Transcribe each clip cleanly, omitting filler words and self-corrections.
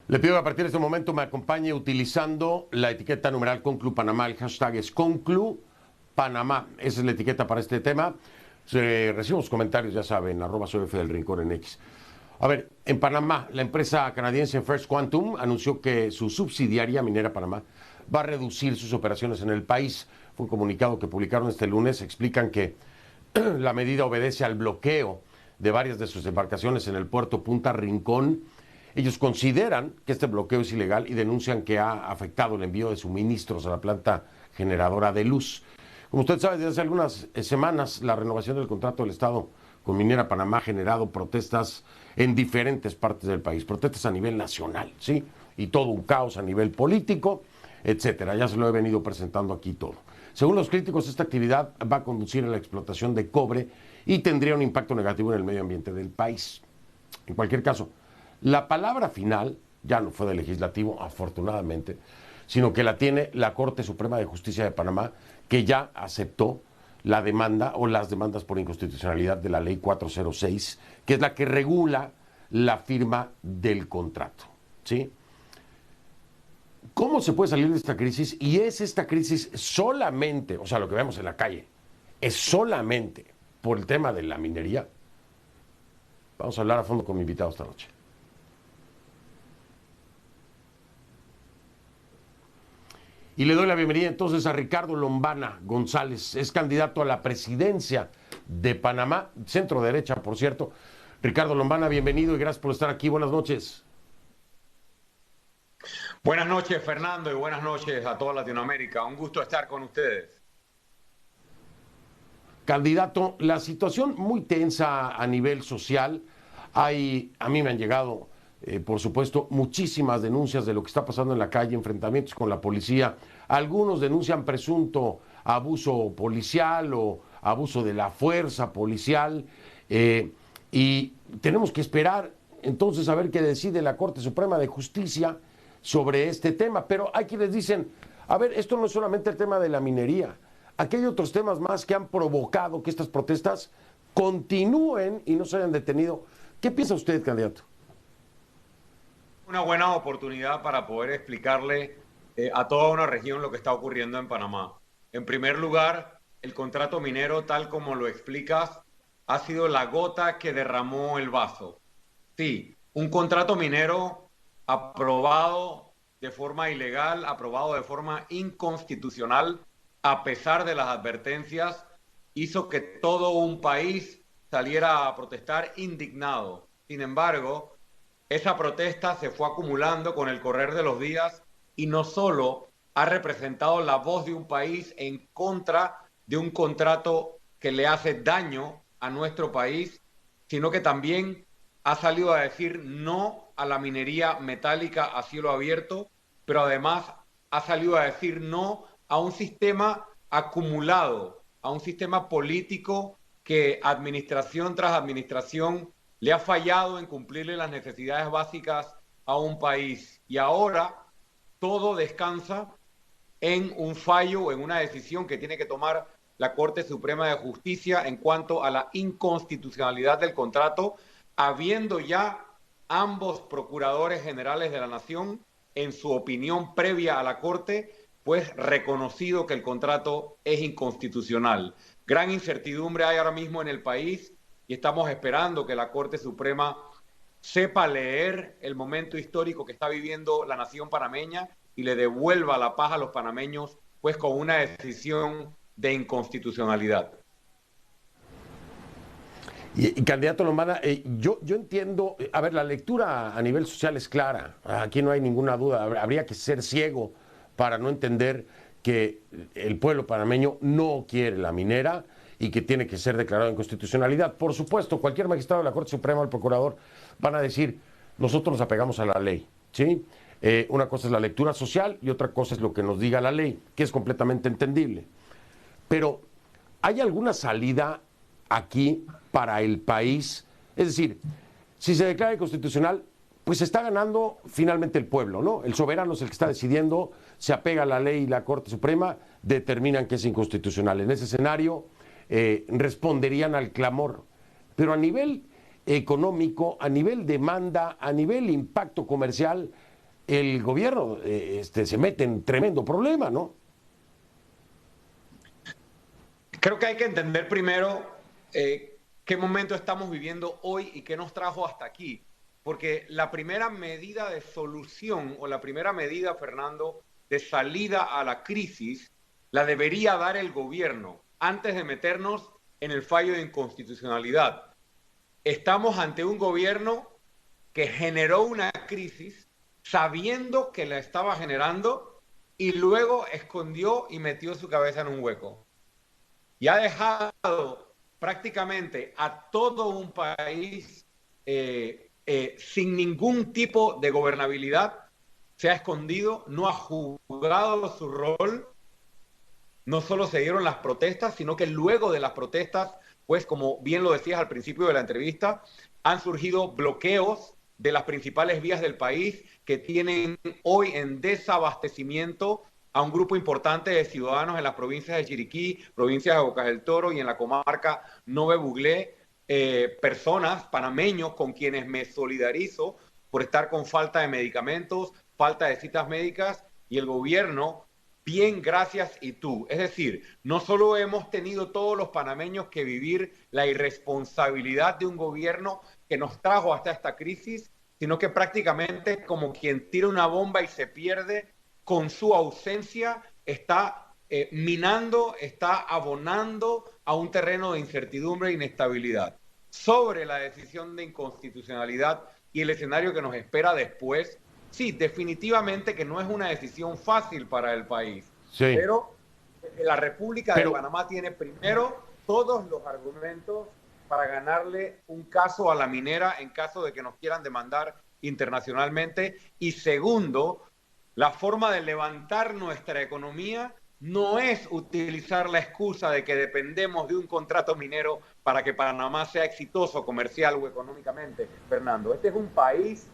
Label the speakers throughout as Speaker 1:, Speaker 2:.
Speaker 1: Le pido que a partir de este momento me acompañe utilizando la etiqueta numeral Conclu Panamá. El hashtag es Conclu Panamá. Esa es la etiqueta para este tema. Recibimos comentarios, ya saben, @soy F del Rincón en X. A ver, en Panamá, la empresa canadiense First Quantum anunció que su subsidiaria Minera Panamá va a reducir sus operaciones en el país. Fue un comunicado que publicaron este lunes. Explican que la medida obedece al bloqueo de varias de sus embarcaciones en el puerto Punta Rincón. Ellos consideran que este bloqueo es ilegal y denuncian que ha afectado el envío de suministros a la planta generadora de luz. Como usted sabe, desde hace algunas semanas la renovación del contrato del Estado con Minera Panamá ha generado protestas en diferentes partes del país, protestas a nivel nacional, ¿sí? Y todo un caos a nivel político, etcétera. Ya se lo he venido presentando aquí todo. Según los críticos, esta actividad va a conducir a la explotación de cobre y tendría un impacto negativo en el medio ambiente del país. En cualquier caso, la palabra final ya no fue del legislativo, afortunadamente, sino que la tiene la Corte Suprema de Justicia de Panamá, que ya aceptó la demanda o las demandas por inconstitucionalidad de la Ley 406, que es la que regula la firma del contrato, ¿sí? ¿Cómo se puede salir de esta crisis? Y es esta crisis solamente, o sea, lo que vemos en la calle, es solamente por el tema de la minería. Vamos a hablar a fondo con mi invitado esta noche. Y le doy la bienvenida entonces a Ricardo Lombana González. Es candidato a la presidencia de Panamá, centro derecha, por cierto. Ricardo Lombana, bienvenido y gracias por estar aquí. Buenas noches.
Speaker 2: Buenas noches, Fernando, y buenas noches a toda Latinoamérica. Un gusto estar con ustedes.
Speaker 1: Candidato, la situación muy tensa a nivel social. A mí me han llegado, por supuesto, muchísimas denuncias de lo que está pasando en la calle, enfrentamientos con la policía. Algunos denuncian presunto abuso policial o abuso de la fuerza policial. Y tenemos que esperar entonces a ver qué decide la Corte Suprema de Justicia sobre este tema. Pero hay quienes dicen, a ver, esto no es solamente el tema de la minería. Aquí hay otros temas más que han provocado que estas protestas continúen y no se hayan detenido. ¿Qué piensa usted, candidato?
Speaker 2: Una buena oportunidad para poder explicarle a toda una región lo que está ocurriendo en Panamá. En primer lugar, el contrato minero, tal como lo explicas, ha sido la gota que derramó el vaso. Sí, un contrato minero aprobado de forma ilegal, aprobado de forma inconstitucional, a pesar de las advertencias, hizo que todo un país saliera a protestar indignado. Sin embargo, esa protesta se fue acumulando con el correr de los días y no solo ha representado la voz de un país en contra de un contrato que le hace daño a nuestro país, sino que también ha salido a decir no a la minería metálica a cielo abierto, pero además ha salido a decir no a un sistema acumulado, a un sistema político que administración tras administración le ha fallado en cumplirle las necesidades básicas a un país. Y ahora todo descansa en un fallo o en una decisión que tiene que tomar la Corte Suprema de Justicia en cuanto a la inconstitucionalidad del contrato, habiendo ya ambos procuradores generales de la Nación, en su opinión previa a la Corte, pues reconocido que el contrato es inconstitucional. Gran incertidumbre hay ahora mismo en el país y estamos esperando que la Corte Suprema sepa leer el momento histórico que está viviendo la nación panameña y le devuelva la paz a los panameños, pues con una decisión de inconstitucionalidad.
Speaker 1: Y candidato Lombana, yo entiendo, a ver, la lectura a nivel social es clara, aquí no hay ninguna duda, habría que ser ciego para no entender que el pueblo panameño no quiere la minera y que tiene que ser declarado en constitucionalidad. Por supuesto, cualquier magistrado de la Corte Suprema o el procurador van a decir, nosotros nos apegamos a la ley, ¿sí? Una cosa es la lectura social y otra cosa es lo que nos diga la ley, que es completamente entendible. Pero, ¿hay alguna salida aquí para el país? Es decir, si se declara inconstitucional, pues está ganando finalmente el pueblo, ¿no? El soberano es el que está decidiendo, se apega a la ley y la Corte Suprema determinan que es inconstitucional. En ese escenario responderían al clamor. Pero a nivel económico, a nivel demanda, a nivel impacto comercial, el gobierno se mete en tremendo problema, ¿no?
Speaker 2: Creo que hay que entender primero qué momento estamos viviendo hoy y qué nos trajo hasta aquí. Porque la primera medida de solución o la primera medida, Fernando, de salida a la crisis, la debería dar el gobierno antes de meternos en el fallo de inconstitucionalidad. Estamos ante un gobierno que generó una crisis sabiendo que la estaba generando y luego escondió y metió su cabeza en un hueco. Y ha dejado prácticamente a todo un país sin ningún tipo de gobernabilidad, se ha escondido, no ha jugado su rol, no solo se dieron las protestas, sino que luego de las protestas, pues como bien lo decías al principio de la entrevista, han surgido bloqueos de las principales vías del país que tienen hoy en desabastecimiento a un grupo importante de ciudadanos en las provincias de Chiriquí, provincias de Bocas del Toro y en la comarca Nove Buglé, personas panameños con quienes me solidarizo por estar con falta de medicamentos, falta de citas médicas y el gobierno, bien, gracias y tú. Es decir, no solo hemos tenido todos los panameños que vivir la irresponsabilidad de un gobierno que nos trajo hasta esta crisis, sino que prácticamente como quien tira una bomba y se pierde, con su ausencia está minando, está abonando a un terreno de incertidumbre e inestabilidad. Sobre la decisión de inconstitucionalidad y el escenario que nos espera después, sí, definitivamente que no es una decisión fácil para el país, sí. Pero la República de Panamá tiene primero todos los argumentos para ganarle un caso a la minera en caso de que nos quieran demandar internacionalmente, y segundo, la forma de levantar nuestra economía no es utilizar la excusa de que dependemos de un contrato minero para que Panamá sea exitoso comercial o económicamente, Fernando. Este es un país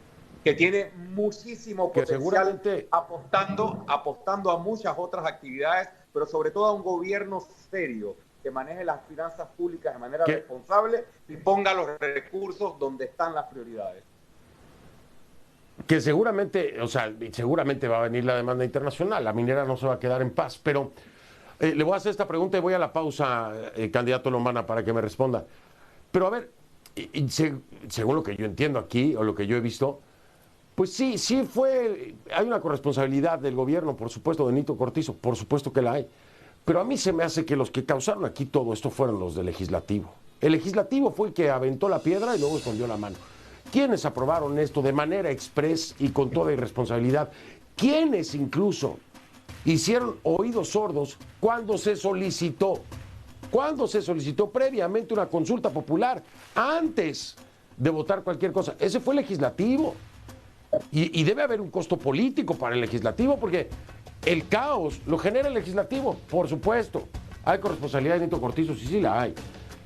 Speaker 2: que tiene muchísimo potencial apostando a muchas otras actividades, pero sobre todo a un gobierno serio que maneje las finanzas públicas de manera responsable y ponga los recursos donde están las prioridades.
Speaker 1: Que seguramente, seguramente va a venir la demanda internacional, la minera no se va a quedar en paz, pero le voy a hacer esta pregunta y voy a la pausa, candidato Lombana, para que me responda. Pero a ver, según lo que yo entiendo aquí, o lo que yo he visto, pues sí hay una corresponsabilidad del gobierno, por supuesto, de Nito Cortizo, por supuesto que la hay, pero a mí se me hace que los que causaron aquí todo esto fueron los del legislativo. El legislativo fue el que aventó la piedra y luego escondió la mano. ¿Quiénes aprobaron esto de manera express y con toda irresponsabilidad? ¿Quiénes incluso hicieron oídos sordos cuando se solicitó previamente una consulta popular antes de votar cualquier cosa? Ese fue el legislativo. Y debe haber un costo político para el legislativo, porque el caos lo genera el legislativo, por supuesto. ¿Hay corresponsabilidad de Nito Cortizo? Sí la hay.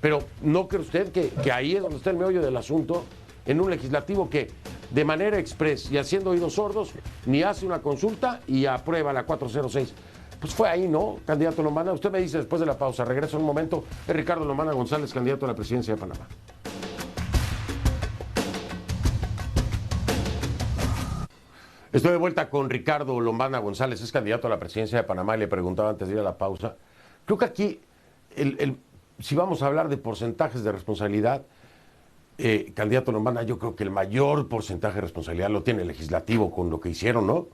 Speaker 1: Pero ¿no cree usted que ahí es donde está el meollo del asunto? En un legislativo que de manera express y haciendo oídos sordos ni hace una consulta y aprueba la 406. Pues fue ahí, ¿no, candidato Lombana? Usted me dice después de la pausa. Regreso en un momento. Es Ricardo Lombana González, candidato a la presidencia de Panamá. Estoy de vuelta con Ricardo Lombana González, es candidato a la presidencia de Panamá, y le preguntaba antes de ir a la pausa. Creo que aquí, si vamos a hablar de porcentajes de responsabilidad, candidato Lombana, yo creo que el mayor porcentaje de responsabilidad lo tiene el legislativo con lo que hicieron, ¿no?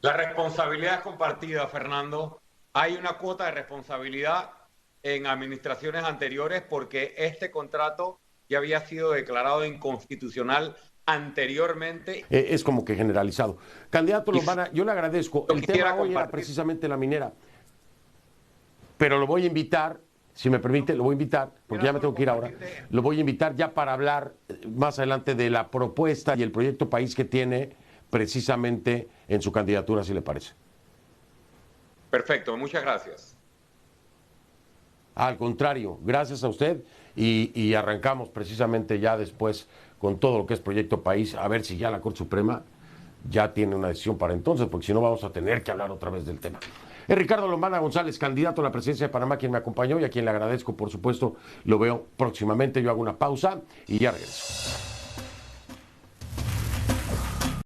Speaker 2: La responsabilidad es compartida, Fernando. Hay una cuota de responsabilidad en administraciones anteriores porque este contrato ya había sido declarado inconstitucional anteriormente.
Speaker 1: Es como que generalizado. Candidato Lombana, yo le agradezco. El tema hoy era precisamente la minera, pero lo voy a invitar. Si me permite, lo voy a invitar, porque ya me tengo que ir ahora, lo voy a invitar ya para hablar más adelante de la propuesta y el proyecto país que tiene precisamente en su candidatura, si le parece.
Speaker 2: Perfecto, muchas gracias.
Speaker 1: Al contrario, gracias a usted y arrancamos precisamente ya después con todo lo que es proyecto país, a ver si ya la Corte Suprema ya tiene una decisión para entonces, porque si no vamos a tener que hablar otra vez del tema. Es Ricardo Lombana González, candidato a la presidencia de Panamá, quien me acompañó y a quien le agradezco, por supuesto. Lo veo próximamente. Yo hago una pausa y ya regreso.